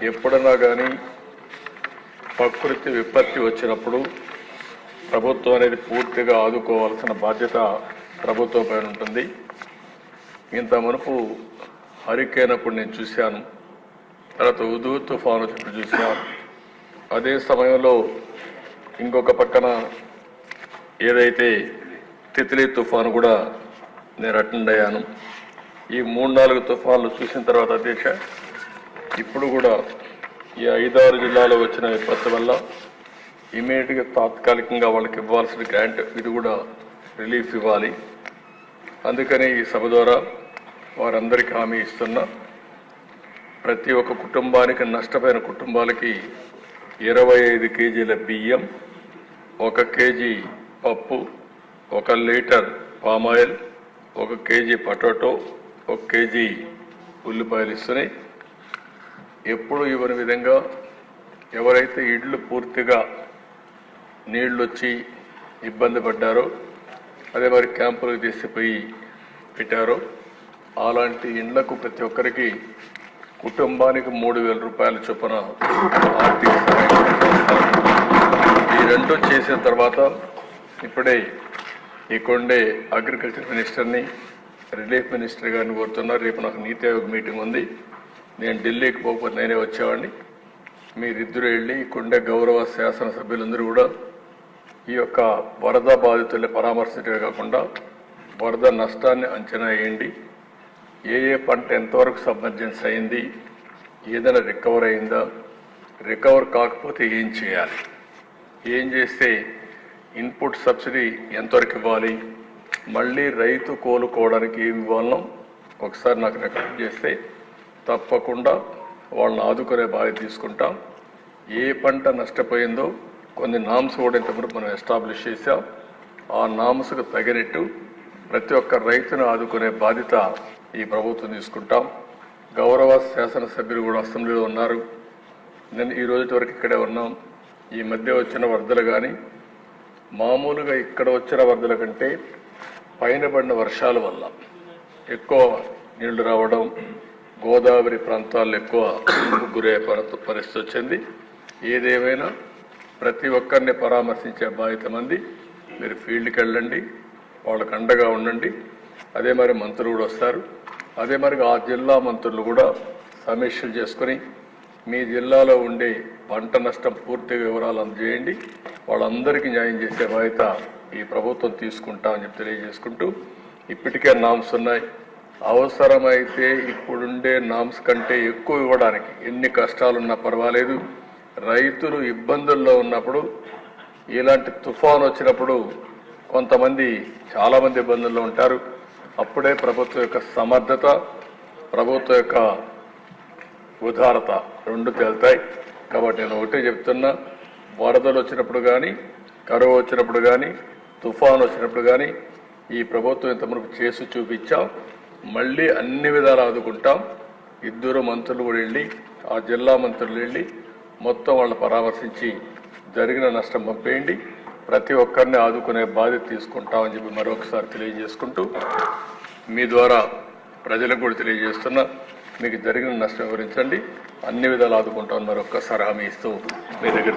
ఎప్పుడన్నా కానీ ప్రకృతి విపత్తి వచ్చినప్పుడు ప్రభుత్వం అనేది పూర్తిగా ఆదుకోవాల్సిన బాధ్యత ప్రభుత్వం పైన ఉంటుంది. ఇంత మునుపు హరికేన్ అప్పుడు నేను చూశాను, తర్వాత ఉదూ తుఫాను వచ్చినప్పుడు చూశాను. అదే సమయంలో ఇంకొక పక్కన ఏదైతే తిత్లీ తుఫాను కూడా నేను అటెండ్ అయ్యాను. ఈ 3-4 తుఫాన్లు చూసిన తర్వాత అధ్యక్ష, ఇప్పుడు కూడా ఈ 5-6 జిల్లాలో వచ్చిన విపత్తు వల్ల ఇమీడియట్గా తాత్కాలికంగా వాళ్ళకి ఇవ్వాల్సిన గ్రాంట్ ఇది కూడా రిలీఫ్ ఇవ్వాలి. అందుకని ఈ సభ ద్వారా వారందరికీ హామీ ఇస్తున్నా, ప్రతి ఒక్క కుటుంబానికి, నష్టపోయిన కుటుంబాలకి 25 కేజీల బియ్యం, 1 కేజీ పప్పు, 1 litre palm oil, 1 KG potato, 1 KG ఉల్లిపాయలు ఇస్తున్నాయి. ఎప్పుడు ఇవ్వని విధంగా ఎవరైతే ఇళ్ళు పూర్తిగా నీళ్లు వచ్చి ఇబ్బంది పడ్డారో, అదే మరి క్యాంపులకు తీసుకుపోయి పెట్టారో, అలాంటి ఇండ్లకు ప్రతి ఒక్కరికి కుటుంబానికి 3,000 రూపాయల చొప్పున ఆర్థిక సహాయం. ఈ రెండు చేసిన తర్వాత ఇప్పుడే ఇక్కడే అగ్రికల్చర్ మినిస్టర్ని, రిలీఫ్ మినిస్టర్ గారిని కోరుతున్నారు. రేపు నాకు నీతి ఆయోగ్ మీటింగ్ ఉంది, నేను ఢిల్లీకి పోకపోతే నేనే వచ్చేవాడిని. మీరిద్దరూ వెళ్ళి ఇక్కడే గౌరవ శాసనసభ్యులందరూ కూడా ఈ యొక్క వరద బాధితుల్ని పరామర్శించడమే కాకుండా వరద నష్టాన్ని అంచనా వేయండి. ఏ పంట ఎంతవరకు సబ్మర్జెన్స్ అయింది, ఏదైనా రికవర్ అయిందా, రికవర్ కాకపోతే ఏం చేయాలి, ఏం చేస్తే ఇన్పుట్ సబ్సిడీ ఎంతవరకు ఇవ్వాలి, మళ్ళీ రైతు కోలుకోవడానికి ఏమి ఇవ్వాలనో ఒకసారి నాకు రికమెండ్ చేస్తే తప్పకుండా వాళ్ళని ఆదుకునే బాధ్యత తీసుకుంటాం. ఏ పంట నష్టపోయిందో కొన్ని నామ్స్ కూడా ఇంతవరకు మనం ఎస్టాబ్లిష్ చేశాం. ఆ నామ్స్కు తగినట్టు ప్రతి ఒక్క రైతును ఆదుకునే బాధ్యత ఈ ప్రభుత్వం తీసుకుంటాం. గౌరవ శాసనసభ్యులు కూడా అసెంబ్లీలో ఉన్నారు. నేను ఈ రోజు వరకు ఇక్కడే ఉన్నాం. ఈ మధ్య వచ్చిన వరదలు కానీ మామూలుగా ఇక్కడ వచ్చిన వరదల కంటే పైన పడిన వర్షాల వల్ల ఎక్కువ నీళ్లు రావడం, గోదావరి ప్రాంతాల్లో ఎక్కువ గురే పరిస్థితి వచ్చింది. ఏదేమైనా ప్రతి ఒక్కరిని పరామర్శించే బాధ్యత మంది. మీరు ఫీల్డ్కి వెళ్ళండి, వాళ్ళకు అండగా ఉండండి. అదే మరి మంత్రులు కూడా వస్తారు. అదే మరి ఆ జిల్లా మంత్రులు కూడా సమీక్షలు చేసుకుని మీ జిల్లాలో ఉండే పంట నష్టం పూర్తిగా వివరాలు అందజేయండి. వాళ్ళందరికీ న్యాయం చేసే బాధ్యత ఈ ప్రభుత్వం తీసుకుంటామని చెప్పి తెలియజేసుకుంటూ, ఇప్పటికే నామ్స్ ఉన్నాయి. అవసరమైతే ఇప్పుడుండే నామ్స్ కంటే ఎక్కువ ఇవ్వడానికి ఎన్ని కష్టాలున్నా పర్వాలేదు. రైతులు ఇబ్బందుల్లో ఉన్నప్పుడు, ఇలాంటి తుఫాను వచ్చినప్పుడు కొంతమంది చాలామంది ఇబ్బందుల్లో ఉంటారు. అప్పుడే ప్రభుత్వం యొక్క సమర్థత, ప్రభుత్వం యొక్క ఉదారత రెండు తేలుతాయి. కాబట్టి నేను ఒకటే చెప్తున్నా, వరదలు వచ్చినప్పుడు కానీ, కరువు వచ్చినప్పుడు కానీ, తుఫాను వచ్చినప్పుడు కానీ ఈ ప్రభుత్వం ఇంతవరకు చేసి చూపించాం. మళ్ళీ అన్ని విధాలు ఆదుకుంటాం. ఇద్దరు మంత్రులు కూడా వెళ్ళి, ఆ జిల్లా మంత్రులు వెళ్ళి మొత్తం వాళ్ళని పరామర్శించి జరిగిన నష్టం పంపేయండి. ప్రతి ఒక్కరిని ఆదుకునే బాధ్యత తీసుకుంటామని చెప్పి మరొకసారి తెలియజేసుకుంటూ, మీ ద్వారా ప్రజలకు కూడా తెలియజేస్తున్నా, మీకు జరిగిన నష్టం వివరించండి, అన్ని విధాలు ఆదుకుంటామని మరొకసారి హామీ ఇస్తూ మీ దగ్గర